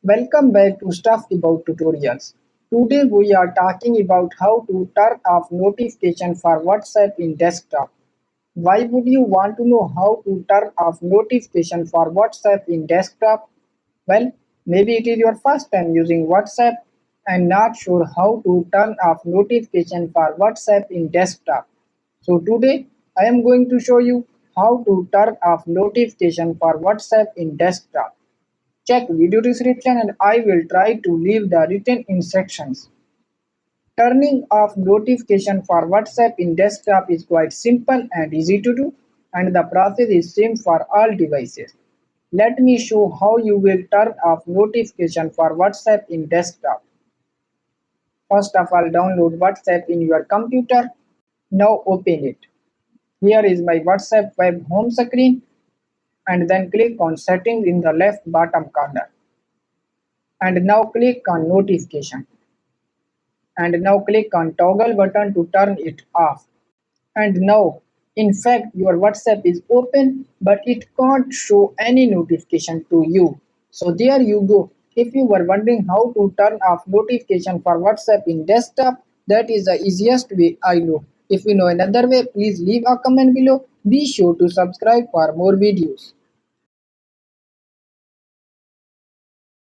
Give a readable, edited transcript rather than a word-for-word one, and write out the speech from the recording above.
Welcome back to Stuff About Tutorials. Today we are talking about how to turn off notification for WhatsApp in desktop. Why would you want to know how to turn off notification for WhatsApp in desktop? Well, maybe it is your first time using WhatsApp and not sure how to turn off notification for WhatsApp in desktop. So today I am going to show you how to turn off notification for WhatsApp in desktop. Check video description and I will try to leave the written instructions. Turning off notification for WhatsApp in desktop is quite simple and easy to do, and the process is same for all devices. Let me show how you will turn off notification for WhatsApp in desktop. First of all, download WhatsApp in your computer. Now open it. Here is my WhatsApp web home screen, and then click on settings in the left bottom corner. And now click on notification. And now click on toggle button to turn it off. And now, in fact, your WhatsApp is open, but it can't show any notification to you. So there you go. If you were wondering how to turn off notification for WhatsApp in desktop, that is the easiest way I know. If you know another way, please leave a comment below. Be sure to subscribe for more videos.